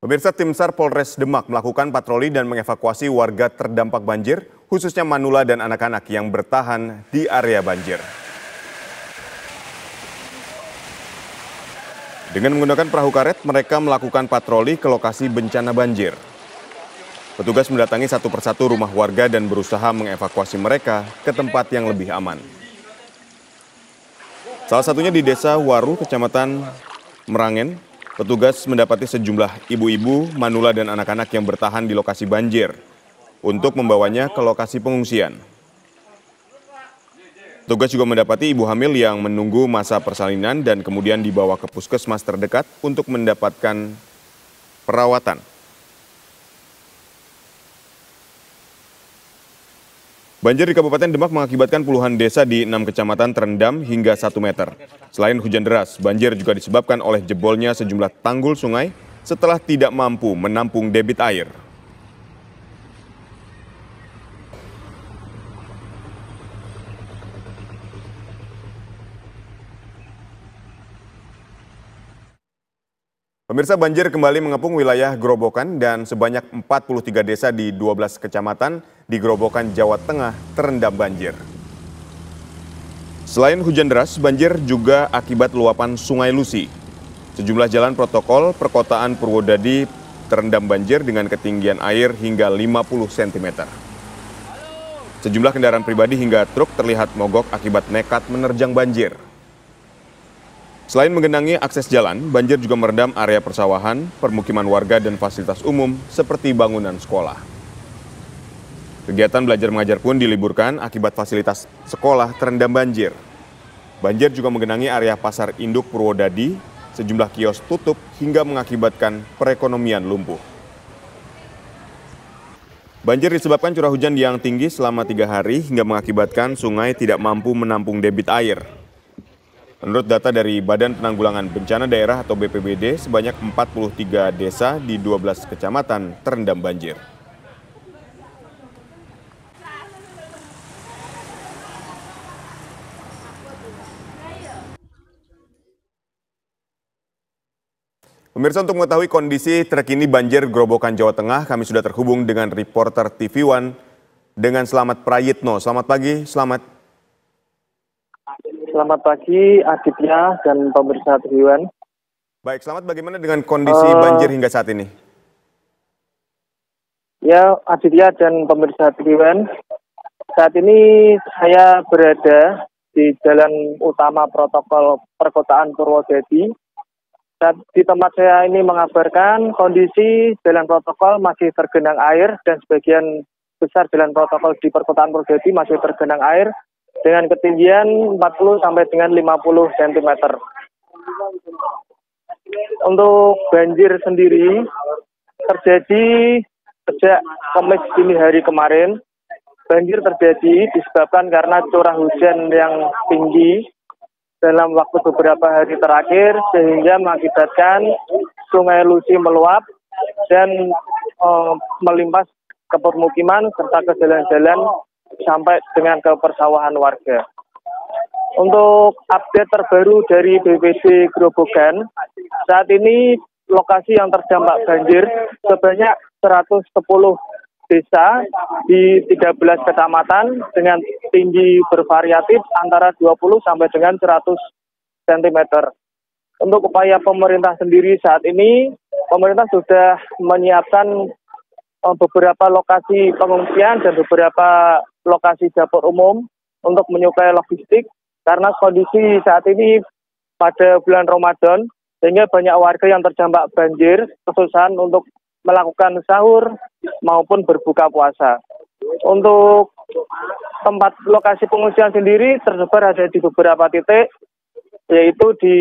Pemirsa, tim SAR Polres Demak melakukan patroli dan mengevakuasi warga terdampak banjir, khususnya manula dan anak-anak yang bertahan di area banjir. Dengan menggunakan perahu karet, mereka melakukan patroli ke lokasi bencana banjir. Petugas mendatangi satu persatu rumah warga dan berusaha mengevakuasi mereka ke tempat yang lebih aman. Salah satunya di Desa Waru, Kecamatan Merangen, petugas mendapati sejumlah ibu-ibu, manula dan anak-anak yang bertahan di lokasi banjir untuk membawanya ke lokasi pengungsian. Petugas juga mendapati ibu hamil yang menunggu masa persalinan dan kemudian dibawa ke puskesmas terdekat untuk mendapatkan perawatan. Banjir di Kabupaten Demak mengakibatkan puluhan desa di 6 kecamatan terendam hingga 1 meter. Selain hujan deras, banjir juga disebabkan oleh jebolnya sejumlah tanggul sungai setelah tidak mampu menampung debit air. Pemirsa, banjir kembali mengepung wilayah Grobogan dan sebanyak 43 desa di 12 kecamatan di Grobogan, Jawa Tengah terendam banjir. Selain hujan deras, banjir juga akibat luapan Sungai Lusi. Sejumlah jalan protokol perkotaan Purwodadi terendam banjir dengan ketinggian air hingga 50 cm. Sejumlah kendaraan pribadi hingga truk terlihat mogok akibat nekat menerjang banjir. Selain menggenangi akses jalan, banjir juga merendam area persawahan, permukiman warga dan fasilitas umum seperti bangunan sekolah. Kegiatan belajar mengajar pun diliburkan akibat fasilitas sekolah terendam banjir. Banjir juga menggenangi area pasar induk Purwodadi, sejumlah kios tutup hingga mengakibatkan perekonomian lumpuh. Banjir disebabkan curah hujan yang tinggi selama 3 hari hingga mengakibatkan sungai tidak mampu menampung debit air. Menurut data dari Badan Penanggulangan Bencana Daerah atau BPBD, sebanyak 43 desa di 12 kecamatan terendam banjir. Pemirsa, untuk mengetahui kondisi terkini banjir Grobogan, Jawa Tengah, kami sudah terhubung dengan reporter TV One dengan Slamet Prayitno. Selamat pagi, Slamet. Selamat pagi Aditya dan pemirsa TV One. Baik, Slamet, bagaimana dengan kondisi banjir hingga saat ini? Ya, Aditya dan pemirsa TV One, saat ini saya berada di jalan utama protokol perkotaan Purwodadi. Di tempat saya ini mengabarkan kondisi jalan protokol masih tergenang air dan sebagian besar jalan protokol di perkotaan Purwodadi masih tergenang air dengan ketinggian 40 sampai dengan 50 cm. Untuk banjir sendiri terjadi sejak Kamis dini hari kemarin. Banjir terjadi disebabkan karena curah hujan yang tinggi dalam waktu beberapa hari terakhir sehingga mengakibatkan Sungai Lusi meluap dan melimpas ke permukiman serta ke jalan-jalan sampai dengan ke persawahan warga. Untuk update terbaru dari BPBD Grobogan, saat ini lokasi yang terdampak banjir sebanyak 110 desa di 13 kecamatan dengan tinggi bervariatif antara 20 sampai dengan 100 cm. Untuk upaya pemerintah sendiri saat ini, pemerintah sudah menyiapkan beberapa lokasi pengungsian dan beberapa lokasi dapur umum untuk menyuplai logistik karena kondisi saat ini pada bulan Ramadan sehingga banyak warga yang terdampak banjir kesusahan untuk melakukan sahur maupun berbuka puasa. Untuk tempat lokasi pengungsian sendiri tersebar ada di beberapa titik, yaitu di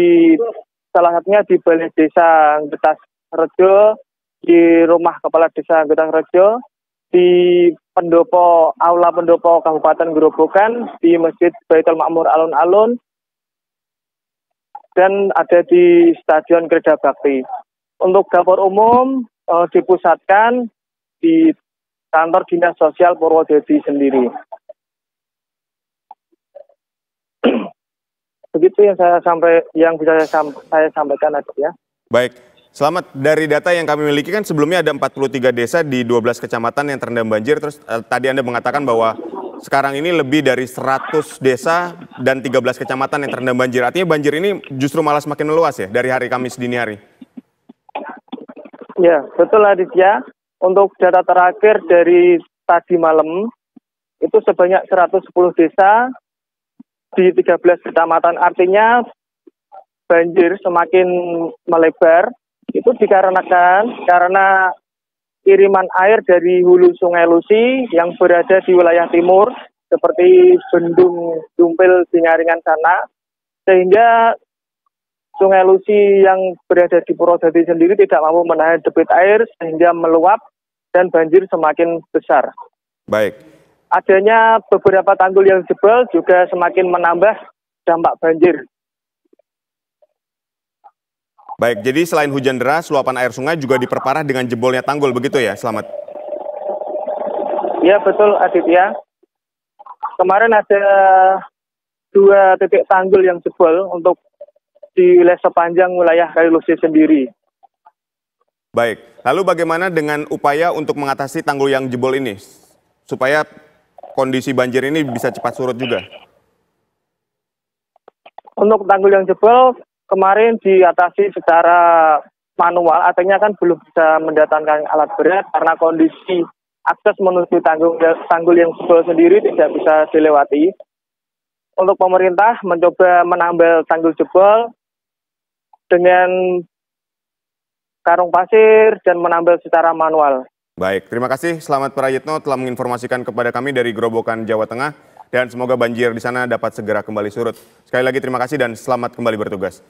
salah satunya di Balai Desa Getas Rejo, di rumah Kepala Desa Getas Rejo, di pendopo Aula Pendopo Kabupaten Grobogan, di Masjid Baitul Makmur Alun-Alun, dan ada di Stadion Krida Bakti. Untuk dapur umum dipusatkan di kantor Dinas Sosial Purwodadi sendiri. Begitu yang bisa saya sampaikan, ya. Baik, Selamat, dari data yang kami miliki kan sebelumnya ada 43 desa di 12 kecamatan yang terendam banjir. Terus tadi Anda mengatakan bahwa sekarang ini lebih dari 100 desa dan 13 kecamatan yang terendam banjir. Artinya banjir ini justru malah semakin meluas ya dari hari Kamis dini hari. Ya, betul Aditya. Untuk data terakhir dari tadi malam, itu sebanyak 110 desa di 13 kecamatan. Artinya banjir semakin melebar. Itu dikarenakan karena kiriman air dari hulu Sungai Lusi yang berada di wilayah timur, seperti Bendung Dumpil Singaringan sana, sehingga Sungai Lusi yang berada di Purwodadi sendiri tidak mampu menahan debit air sehingga meluap dan banjir semakin besar. Baik. Adanya beberapa tanggul yang jebol juga semakin menambah dampak banjir. Baik, jadi selain hujan deras, luapan air sungai juga diperparah dengan jebolnya tanggul, begitu ya? Selamat. Ya, betul Aditya. Kemarin ada 2 titik tanggul yang jebol untuk di wilayah sepanjang wilayah Kali Lusi sendiri. Baik, lalu bagaimana dengan upaya untuk mengatasi tanggul yang jebol ini? Supaya kondisi banjir ini bisa cepat surut juga. Untuk tanggul yang jebol, kemarin diatasi secara manual, artinya kan belum bisa mendatangkan alat berat karena kondisi akses menuju tanggul yang jebol sendiri tidak bisa dilewati. Untuk pemerintah mencoba menambal tanggul jebol dengan karung pasir dan menambal secara manual. Baik, terima kasih. Selamat Prayitno telah menginformasikan kepada kami dari Grobogan, Jawa Tengah. Dan semoga banjir di sana dapat segera kembali surut. Sekali lagi terima kasih dan selamat kembali bertugas.